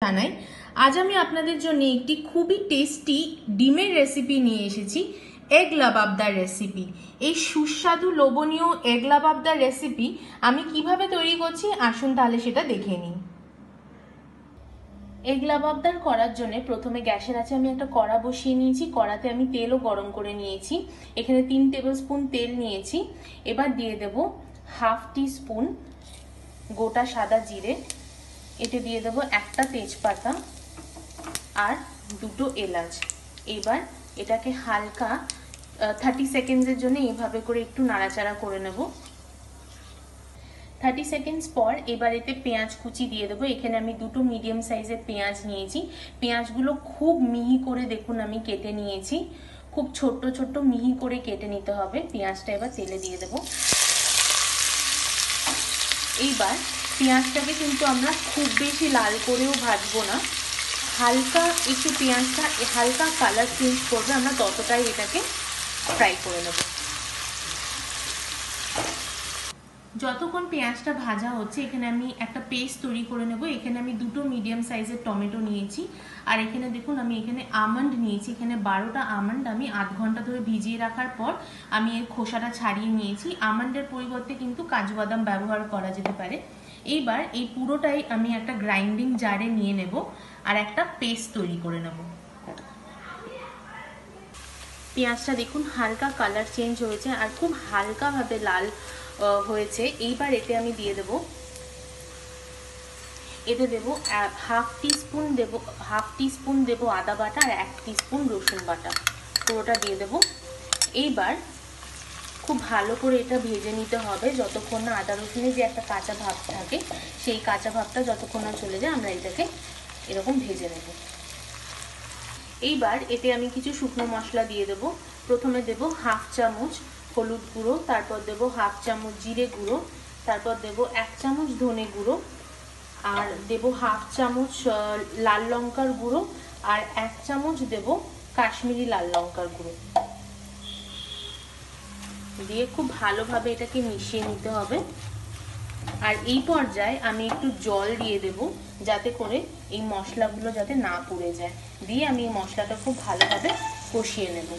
জানাই। আজ আমি আপনাদের জন্য একটি খুবই টেস্টি ডিমের রেসিপি নিয়ে এসেছি, এগ লাবাবদার রেসিপি। এই সুস্বাদু লোভনীয় এগ লাবাবদার রেসিপি আমি কিভাবে তৈরি করছি আসুন তাহলে সেটা দেখে নিই। এগ লাবাবদার করার জন্য প্রথমে গ্যাসের আছে আমি একটা কড়া বসিয়ে নিয়েছি। কড়াতে আমি তেলও গরম করে নিয়েছি। এখানে 3 টেবিল স্পুন তেল নিয়েছি। এবার দিয়ে দেব হাফ টি স্পুন গোটা সাদা জিরে, এতে দিয়ে দেব একটা তেজপাতা আর দুটো এলাচ। এবার এটাকে হালকা 30 সেকেন্ডসের জন্য এইভাবে করে একটু নাড়াচাড়া করে নেব। 30 সেকেন্ডস পর এবার এতে পেঁয়াজ কুচি দিয়ে দেবো। এখানে আমি দুটো মিডিয়াম সাইজের পেঁয়াজ নিয়েছি। পেঁয়াজগুলো খুব মিহি করে দেখুন আমি কেটে নিয়েছি। খুব ছোট্ট ছোট্ট মিহি করে কেটে নিতে হবে। পেঁয়াজটা এবার তেলে দিয়ে দেবো। এইবার পেঁয়াজটাকে কিন্তু আমরা খুব বেশি লাল করেও ভাজবো না, হালকা একটু পেঁয়াজটা হালকা কালার চেঞ্জ করবে, আমরা ততটাই এটাকে ফ্রাই করে নেব। যতক্ষণ পেঁয়াজটা ভাজা হচ্ছে এখানে আমি একটা পেস্ট তৈরি করে নেব। এখানে আমি দুটো মিডিয়াম সাইজের টমেটো নিয়েছি আর এখানে দেখুন আমি এখানে আমন্ড নিয়েছি। এখানে 12টা আমন্ড আমি আধ ঘন্টা ধরে ভিজিয়ে রাখার পর আমি এর খোসাটা ছাড়িয়ে নিয়েছি। আমন্ডের পরিবর্তে কিন্তু কাজু বাদাম ব্যবহার করা যেতে পারে। এইবার এই পুরোটাই আমি একটা গ্রাইন্ডিং জারে নিয়ে নেব আর একটা পেস্ট তৈরি করে নেব। পেঁয়াজটা দেখুন হালকা কালার চেঞ্জ হয়েছে আর খুব হালকাভাবে লাল হয়েছে। এইবার এতে আমি দিয়ে দেব হাফ টি স্পুন দেব আদা বাটা আর 1 টিস্পুন রসুন বাটা, পুরোটা দিয়ে দেব। এইবার খুব ভালো করে এটা ভেজে নিতে হবে যতক্ষণ না আদা রসুনের যে একটা কাঁচা ভাব থাকে সেই কাঁচা ভাবটা যতক্ষণ না চলে যায় আমরা এটাকে এরকম ভেজে নেব। এইবার এতে আমি কিছু শুকনো মশলা দিয়ে দেব। প্রথমে দেব হাফ চামচ হলুদ গুঁড়ো, তারপর দেব হাফ চামচ জিরে গুঁড়ো, তারপর দেব 1 চামচ ধনে গুঁড়ো আর দেব হাফ চামচ লাল লঙ্কার গুঁড়ো আর 1 চামচ দেব কাশ্মীরি লাল লঙ্কার গুঁড়ো। দিয়ে খুব ভালোভাবে এটাকে মিশিয়ে নিতে হবে। আর এই পর্যায়ে আমি একটু জল দিয়ে দেব যাতে করে এই মশলাগুলো যাতে না পুড়ে যায়। দিয়ে আমি এই মশলাটা খুব ভালোভাবে কষিয়ে নেব।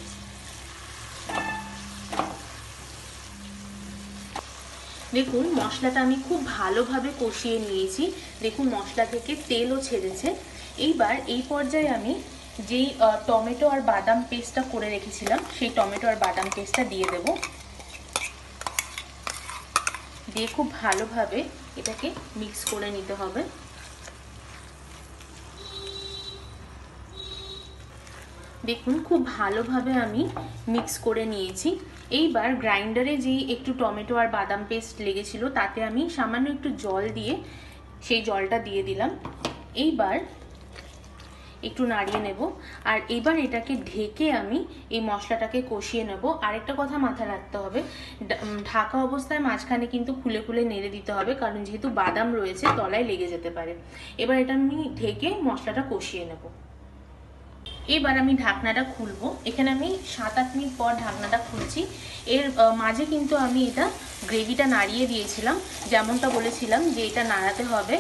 দেখুন মশলাটা আমি খুব ভালোভাবে কষিয়ে নিয়েছি। দেখুন মশলা থেকে তেলও ছেড়েছে। এইবার এই পর্যায়ে আমি যেই টমেটো আর বাদাম পেস্টটা করে রেখেছিলাম সেই টমেটো আর বাদাম পেস্টটা দিয়ে দেব। দিয়ে খুব ভালোভাবে এটাকে মিক্স করে নিতে হবে। দেখুন খুব ভালোভাবে আমি মিক্স করে নিয়েছি। এইবার গ্রাইন্ডারে যেই একটু টমেটো আর বাদাম পেস্ট লেগেছিল তাতে আমি সামান্য একটু জল দিয়ে সেই জলটা দিয়ে দিলাম। এইবার একটু নাড়িয়ে নেব আর এবার এটাকে ঢেকে আমি এই মশলাটাকে কষিয়ে নেব। আরেকটা কথা মাথায় রাখতে হবে, ঢাকা অবস্থায় মাঝখানে কিন্তু খুলে খুলে নেড়ে দিতে হবে, কারণ যেহেতু বাদাম রয়েছে তলায় লেগে যেতে পারে। এবার এটা আমি ঢেকে মশলাটা কষিয়ে নেব। এবার আমি ঢাকনাটা খুলবো। এখানে আমি 7-8 মিনিট পর ঢাকনাটা খুলছি। এর মাঝে কিন্তু আমি এটা গ্রেভিটা নাড়িয়ে দিয়েছিলাম, যেমনটা বলেছিলাম যে এটা নাড়াতে হবে,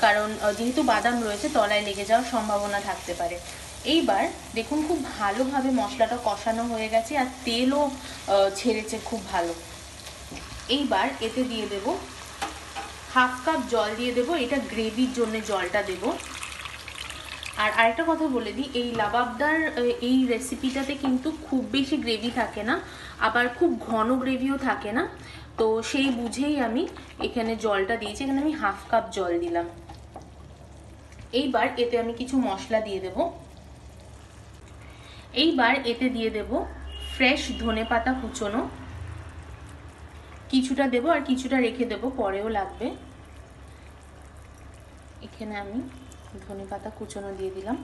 কারণ যেহেতু বাদাম রয়েছে তলায় লেগে যাওয়ার সম্ভাবনা থাকতে পারে। এইবার দেখুন খুব ভালোভাবে মশলাটা কষানো হয়ে গেছে আর তেলও ছেড়েছে খুব ভালো। এইবার এতে দিয়ে দেব হাফ কাপ জল দিয়ে দেব। এটা গ্রেভির জন্য জলটা দেব। আর আরেকটা কথা বলে দিই, এই লাবাবদার এই রেসিপিটাতে কিন্তু খুব বেশি গ্রেভি থাকে না, আবার খুব ঘন গ্রেভিও থাকে না, তো সেই বুঝেই আমি এখানে জলটা দিয়েছি। এখানে আমি হাফ কাপ জল দিলাম। এইবার এতে আমি কিছু মশলা দিয়ে দেব। এইবার এতে দিয়ে দেব ফ্রেশ ধনেপাতা কুচোনো, কিছুটা দেব আর কিছুটা রেখে দেব, পরেও লাগবে। এখানে আমি ধনেপাতা কুচোনো দিয়ে দিলাম,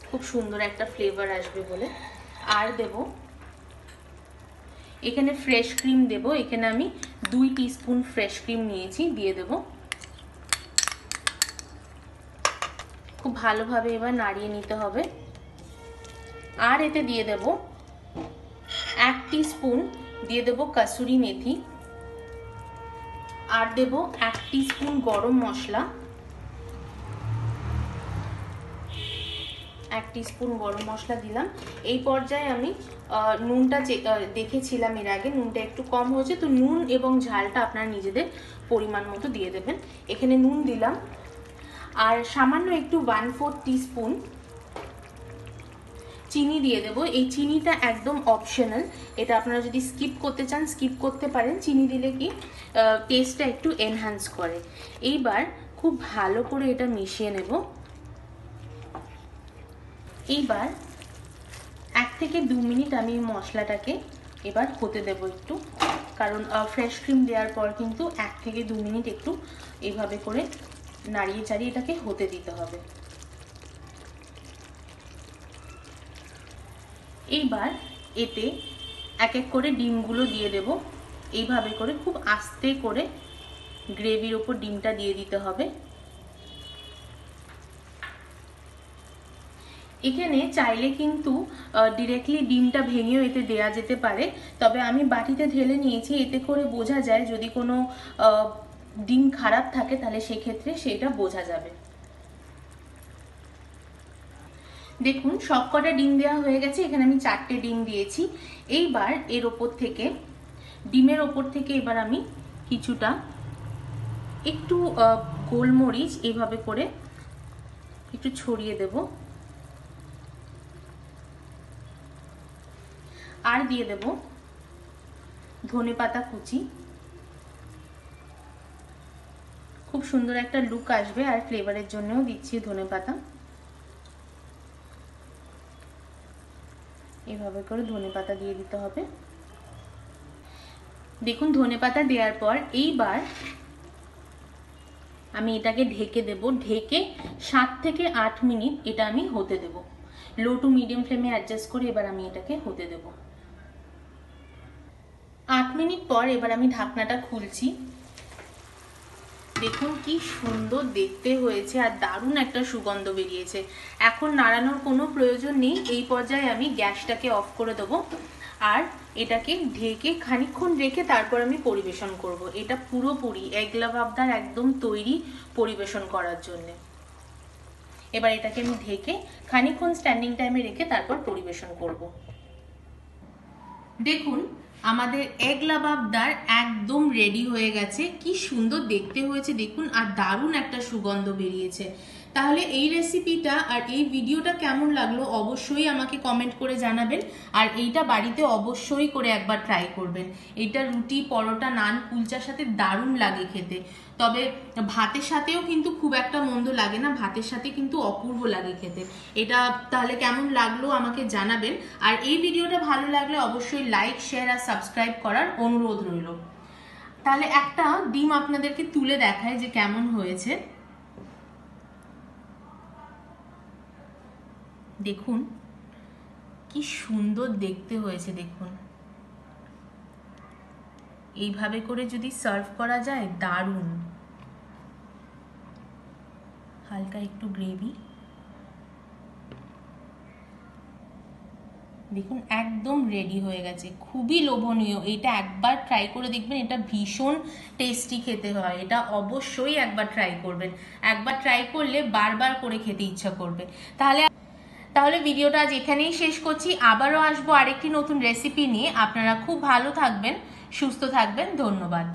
খুব সুন্দর একটা ফ্লেভার আসবে বলে। আর দেব এখানে ফ্রেশ ক্রিম দেব। এখানে আমি 2 টিস্পুন ফ্রেশ ক্রিম নিয়েছি, দিয়ে দেব। খুব ভালোভাবে এবার নাড়িয়ে নিতে হবে। আর এতে দিয়ে দেব 1 টিস্পুন দিয়ে দেব কাসুরি মেথি, আর দেব 1 টিস্পুন গরম মশলা, 1 টিস্পুন গরম মশলা দিলাম। এই পর্যায়ে আমি নুনটা দেখেছিলাম এর আগে, নুনটা একটু কম হয়েছে, তো নুন এবং ঝালটা আপনারা নিজেদের পরিমাণ মতো দিয়ে দেবেন। এখানে নুন দিলাম, আর সামান্য একটু 1/4 টিস্পুন চিনি দিয়ে দেবো। এই চিনিটা একদম অপশনাল, এটা আপনারা যদি স্কিপ করতে চান স্কিপ করতে পারেন। চিনি দিলে কি টেস্টটা একটু এনহ্যান্স করে। এইবার খুব ভালো করে এটা মিশিয়ে নেব। এইবার 1 থেকে 2 মিনিট আমি মশলাটাকে এবার হতে দেব একটু, কারণ ফ্রেশ ক্রিম দেওয়ার পর কিন্তু 1 থেকে 2 মিনিট একটু এইভাবে করে নাড়িয়ে চাড়িয়ে এটাকে হতে দিতে হবে। এইবার এতে এক এক করে ডিমগুলো দিয়ে দেব। এইভাবে করে খুব আস্তে করে গ্রেভির ওপর ডিমটা দিয়ে দিতে হবে। এখানে চাইলে কিন্তু ডিরেক্টলি ডিমটা ভেঙেও এতে দেয়া যেতে পারে, তবে আমি বাটিতে ঢেলে নিয়েছি, এতে করে বোঝা যায় যদি কোনো ডিম খারাপ থাকে তাহলে সেক্ষেত্রে সেটা বোঝা যাবে। দেখুন সবকটা ডিম দেওয়া হয়ে গেছে, এখানে আমি 4টে ডিম দিয়েছি। এইবার এর ওপর থেকে, ডিমের ওপর থেকে এবার আমি কিছুটা একটু গোলমরিচ এইভাবে করে একটু ছড়িয়ে দেব, আর দিয়ে দেব ধনেপাতা কুচি। খুব সুন্দর একটা লুক আসবে, আর ফ্লেভারের জন্যও দিচ্ছি ধনেপাতা। এভাবে করে ধনেপাতা দিয়ে দিতে হবে। দেখুন ধনেপাতা দেওয়ার পর এইবার আমি এটাকে ঢেকে দেব। ঢেকে 7 থেকে 8 মিনিট এটা আমি হতে দেব। লো টু মিডিয়াম ফ্লেমে অ্যাডজাস্ট করে এবার আমি এটাকে হতে দেব। 8 মিনিট পর এবার আমি ঢাকনাটা খুলছি। দেখুন কি সুন্দর দেখতে হয়েছে, আর দারুণ একটা সুগন্ধ বেরিয়েছে। এখন নাড়ানোর কোনো প্রয়োজন নেই, এই পর্যায়ে আমি গ্যাসটাকে অফ করে দেবো, আর এটাকে ঢেকে খানিকক্ষণ রেখে তারপর আমি পরিবেশন করব। এটা পুরোপুরি এগ লাভাবদার একদম তৈরি পরিবেশন করার জন্য। এবার এটাকে আমি ঢেকে খানিকক্ষণ স্ট্যান্ডিং টাইমে রেখে তারপর পরিবেশন করব। দেখুন আমাদের এগ লাভাবদার একদম রেডি হয়ে গেছে। কি সুন্দর দেখতে হয়েছে দেখুন, আর দারুণ একটা সুগন্ধ বেরিয়েছে। তাহলে এই রেসিপিটা আর এই ভিডিওটা কেমন লাগলো অবশ্যই আমাকে কমেন্ট করে জানাবেন, আর এইটা বাড়িতে অবশ্যই করে একবার ট্রাই করবেন। এটা রুটি, পরোটা, নান, কুলচার সাথে দারুণ লাগে খেতে। তবে ভাতের সাথেও কিন্তু খুব একটা মন্দ লাগে না, ভাতের সাথে কিন্তু অপূর্ব লাগে খেতে। এটা তাহলে কেমন লাগলো আমাকে জানাবেন, আর এই ভিডিওটা ভালো লাগলে অবশ্যই লাইক, শেয়ার আর সাবস্ক্রাইব করার অনুরোধ রইল। তাহলে একটা ডিম আপনাদেরকে তুলে দেখায় যে কেমন হয়েছে। দেখুন কি সুন্দর দেখতে হয়েছে। দেখুন এইভাবে করে যদি সার্ভ করা যায় দারুণ। হালকা একটু গ্রেভি, দেখুন একদম রেডি হয়ে গেছে। খুবই লোভনীয়, এটা একবার ট্রাই করে দেখবেন। এটা ভীষণ টেস্টি খেতে হয়, এটা অবশ্যই একবার ট্রাই করবেন। একবার ট্রাই করলে বারবার করে খেতে ইচ্ছা করবে। তাহলে ভিডিওটা আজ এখানেই শেষ করছি। আবারও আসবো আরেকটি নতুন রেসিপি নিয়ে। আপনারা খুব ভালো থাকবেন, সুস্থ থাকবেন। ধন্যবাদ।